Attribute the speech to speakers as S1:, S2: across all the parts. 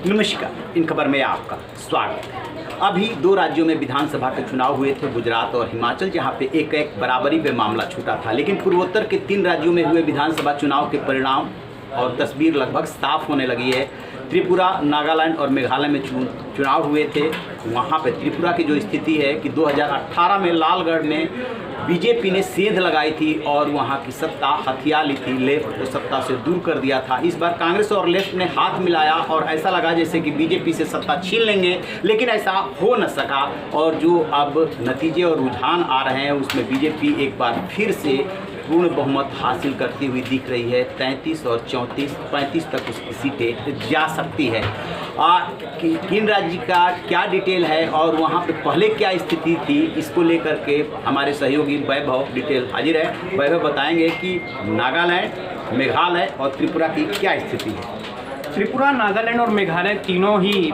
S1: नमस्कार, इन खबर में आपका स्वागत है। अभी दो राज्यों में विधानसभा के चुनाव हुए थे, गुजरात और हिमाचल, जहां पे एक एक बराबरी पे मामला छूटा था। लेकिन पूर्वोत्तर के 3 राज्यों में हुए विधानसभा चुनाव के परिणाम और तस्वीर लगभग साफ होने लगी है। त्रिपुरा, नागालैंड और मेघालय में चुनाव हुए थे। वहाँ पे त्रिपुरा की जो स्थिति है कि 2018 में लालगढ़ में बीजेपी ने सेंध लगाई थी और वहाँ की सत्ता हथिया ली थी, लेफ्ट को सत्ता से दूर कर दिया था। इस बार कांग्रेस और लेफ्ट ने हाथ मिलाया और ऐसा लगा जैसे कि बीजेपी से सत्ता छीन लेंगे, लेकिन ऐसा हो न सका। और जो अब नतीजे और रुझान आ रहे हैं उसमें बीजेपी एक बार फिर से पूर्ण बहुमत हासिल करती हुई दिख रही है। 33 और 34, 35 तक उसकी सीटें जा सकती है। किन राज्य का क्या डिटेल है और वहाँ पे पहले क्या स्थिति थी, इसको लेकर के हमारे सहयोगी वैभव डिटेल हाजिर है। वैभव बताएंगे कि नागालैंड, मेघालय और त्रिपुरा की क्या स्थिति है।
S2: त्रिपुरा, नागालैंड और मेघालय तीनों ही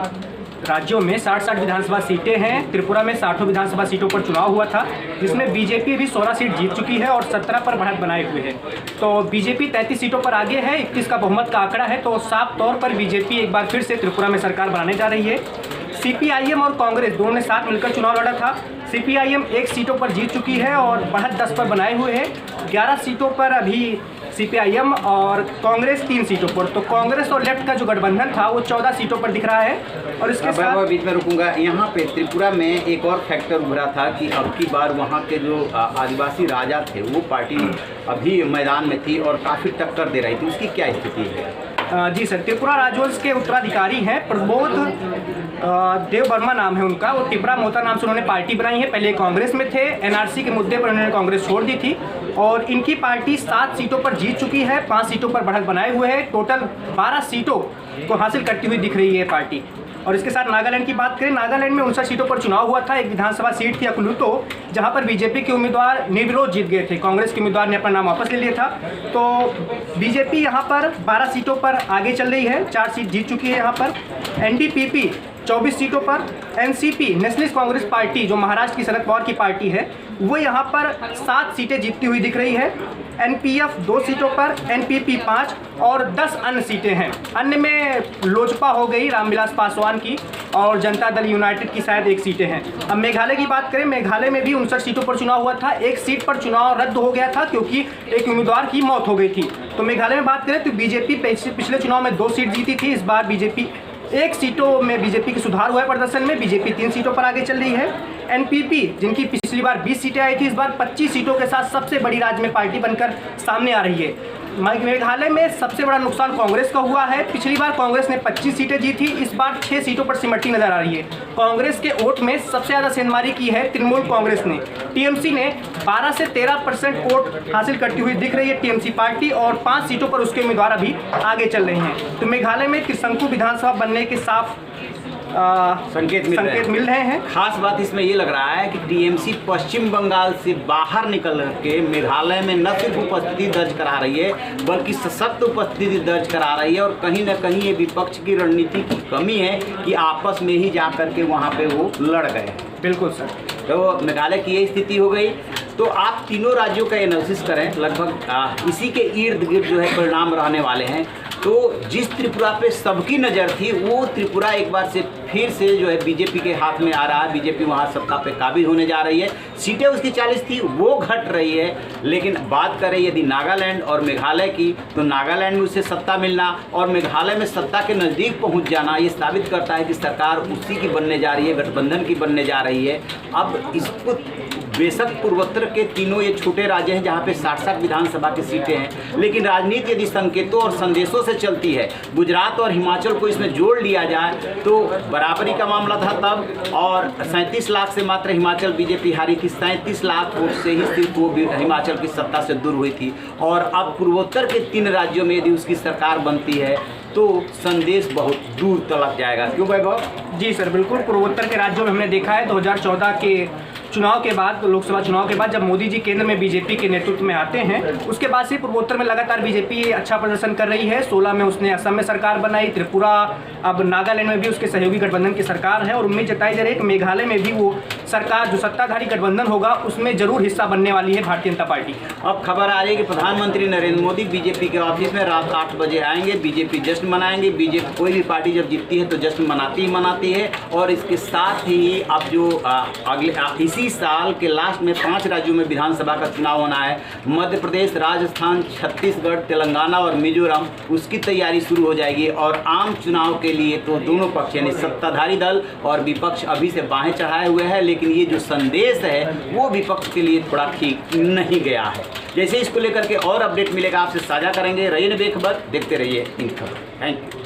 S2: राज्यों में 60-60 विधानसभा सीटें हैं। त्रिपुरा में 60 विधानसभा सीटों पर चुनाव हुआ था, जिसमें बीजेपी भी 16 सीट जीत चुकी है और 17 पर बढ़त बनाए हुए है। तो बीजेपी 33 सीटों पर आगे है, 21 का बहुमत का आंकड़ा है। तो साफ तौर पर बीजेपी एक बार फिर से त्रिपुरा में सरकार बनाने जा रही है। सीपीआईएम और कांग्रेस दोनों ने साथ मिलकर चुनाव लड़ा था। सीपीआईएम 1 सीटों पर जीत चुकी है और बढ़त 10 पर बनाए हुए है। 11 सीटों पर अभी सीपीआईएम और कांग्रेस 3 सीटों पर। तो कांग्रेस और लेफ्ट का जो गठबंधन था वो 14 सीटों पर दिख रहा है। और इसके साथ
S1: बीच में रुकूंगा, यहाँ पे त्रिपुरा में एक और फैक्टर उभरा था कि अब की बार वहाँ के जो आदिवासी राजा थे वो पार्टी अभी मैदान में थी और काफ़ी टक्कर दे रही थी। उसकी क्या स्थिति है?
S2: जी सर, त्रिपुरा राजवंश के उत्तराधिकारी हैं प्रबोध देव वर्मा नाम है उनका। वो तिपरा मोता नाम से उन्होंने पार्टी बनाई है। पहले कांग्रेस में थे, एनआरसी के मुद्दे पर उन्होंने कांग्रेस छोड़ दी थी और इनकी पार्टी 7 सीटों पर जीत चुकी है, 5 सीटों पर बढ़त बनाए हुए है। टोटल 12 सीटों को हासिल करती हुई दिख रही है पार्टी। और इसके साथ नागालैंड की बात करें, नागालैंड में 59 सीटों पर चुनाव हुआ था। एक विधानसभा सीट थी अकुलुतो, जहां पर बीजेपी के उम्मीदवार निर्विरोध जीत गए थे। कांग्रेस के उम्मीदवार ने अपना नाम वापस ले लिया था। तो बीजेपी यहां पर 12 सीटों पर आगे चल रही है, 4 सीट जीत चुकी है यहां पर। एनडीपीपी 24 सीटों पर, एनसीपी नेशनलिस्ट कांग्रेस पार्टी जो महाराष्ट्र की शरद पवार की पार्टी है वो यहाँ पर 7 सीटें जीतती हुई दिख रही है। एनपीएफ 2 सीटों पर, एनपीपी 5 और 10 अन्य सीटें हैं। अन्य में लोजपा हो गई रामविलास पासवान की और जनता दल यूनाइटेड की शायद 1 सीटें हैं। अब मेघालय की बात करें, मेघालय में भी 59 सीटों पर चुनाव हुआ था। 1 सीट पर चुनाव रद्द हो गया था क्योंकि एक उम्मीदवार की मौत हो गई थी। तो मेघालय में बात करें तो बीजेपी पिछले चुनाव में 2 सीट जीती थी। इस बार बीजेपी 1 सीटों में बीजेपी की सुधार हुआ है प्रदर्शन में। बीजेपी 3 सीटों पर आगे चल रही है। एनपीपी जिनकी पिछली बार 20 सीटें आई थी, इस बार 25 सीटों के साथ सबसे बड़ी राज्य में पार्टी बनकर सामने आ रही है। मेघालय में सबसे बड़ा नुकसान कांग्रेस का हुआ है। पिछली बार कांग्रेस ने 25 सीटें जीती, इस बार 6 सीटों पर सिमटती नजर आ रही है। कांग्रेस के वोट में सबसे ज़्यादा सेंधमारी की है तृणमूल कांग्रेस ने। टीएमसी ने 12 से 13% वोट हासिल करती हुई दिख रही है टीएमसी पार्टी और 5 सीटों पर उसके उम्मीदवार अभी आगे चल रहे हैं। तो मेघालय में त्रिशंकु विधानसभा बनने के साफ संकेत मिल रहे हैं।
S1: खास बात इसमें ये लग रहा है कि टीएमसी पश्चिम बंगाल से बाहर निकल के मेघालय में न सिर्फ उपस्थिति दर्ज करा रही है बल्कि सशक्त उपस्थिति दर्ज करा रही है और कहीं न कहीं ये विपक्ष की रणनीति की कमी है कि आपस में ही जा कर के वहाँ पे वो लड़ गए।
S2: बिल्कुल सर।
S1: तो मेघालय की ये स्थिति हो गई। तो आप तीनों राज्यों का एनालिसिस करें, लगभग इसी के इर्द गिर्द जो है परिणाम रहने वाले हैं। तो जिस त्रिपुरा पे सबकी नज़र थी वो त्रिपुरा एक बार से फिर से जो है बीजेपी के हाथ में आ रहा है। बीजेपी वहाँ सत्ता पे काबिज होने जा रही है। सीटें उसकी 40 थी वो घट रही है। लेकिन बात करें यदि नागालैंड और मेघालय की, तो नागालैंड में उसे सत्ता मिलना और मेघालय में सत्ता के नज़दीक पहुँच जाना ये साबित करता है कि सरकार उसी की बनने जा रही है, गठबंधन की बनने जा रही है। अब इसको बेशक पूर्वोत्तर के तीनों ये छोटे राज्य हैं जहाँ पे 60-60 विधानसभा की सीटें हैं, लेकिन राजनीति यदि संकेतों और संदेशों से चलती है, गुजरात और हिमाचल को इसमें जोड़ लिया जाए तो बराबरी का मामला था तब। और 37 लाख से मात्र हिमाचल बीजेपी हारी थी, 37 लाख वोट से ही सिर्फ वो हिमाचल की सत्ता से दूर हुई थी। और अब पूर्वोत्तर के 3 राज्यों में यदि उसकी सरकार बनती है तो संदेश बहुत दूर तक जाएगा। क्यों वैभव?
S2: जी सर, बिल्कुल। पूर्वोत्तर के राज्यों में हमने देखा है 2014 के चुनाव के बाद, लोकसभा चुनाव के बाद जब मोदी जी केंद्र में बीजेपी के नेतृत्व में आते हैं, उसके बाद से पूर्वोत्तर में लगातार बीजेपी अच्छा प्रदर्शन कर रही है। 16 में उसने असम में सरकार बनाई, त्रिपुरा, अब नागालैंड में भी उसके सहयोगी गठबंधन की सरकार है और उम्मीद जताई जा रही है कि मेघालय में भी वो सरकार जो सत्ताधारी गठबंधन होगा उसमें जरूर हिस्सा बनने वाली है भारतीय जनता पार्टी।
S1: अब खबर आ रही है कि प्रधानमंत्री नरेंद्र मोदी बीजेपी के ऑफिस में रात 8 बजे आएंगे, बीजेपी जश्न मनाएंगे। बीजेपी कोई भी पार्टी जब जीतती है तो जश्न मनाती है और इसके साथ ही अब जो अगले इसी साल के लास्ट में 5 राज्यों में विधानसभा का चुनाव होना है, मध्य प्रदेश, राजस्थान, छत्तीसगढ़, तेलंगाना और मिजोरम, उसकी तैयारी शुरू हो जाएगी। और आम चुनाव के लिए तो दोनों पक्ष यानी सत्ताधारी दल और विपक्ष अभी से बाहें चढ़ाए हुए हैं, लेकिन ये जो संदेश है वो विपक्ष के लिए थोड़ा ठीक नहीं गया है। जैसे इसको लेकर के और अपडेट मिलेगा आपसे साझा करेंगे। रहिए बेखबर, देखते रहिए इन खबर। Thank you.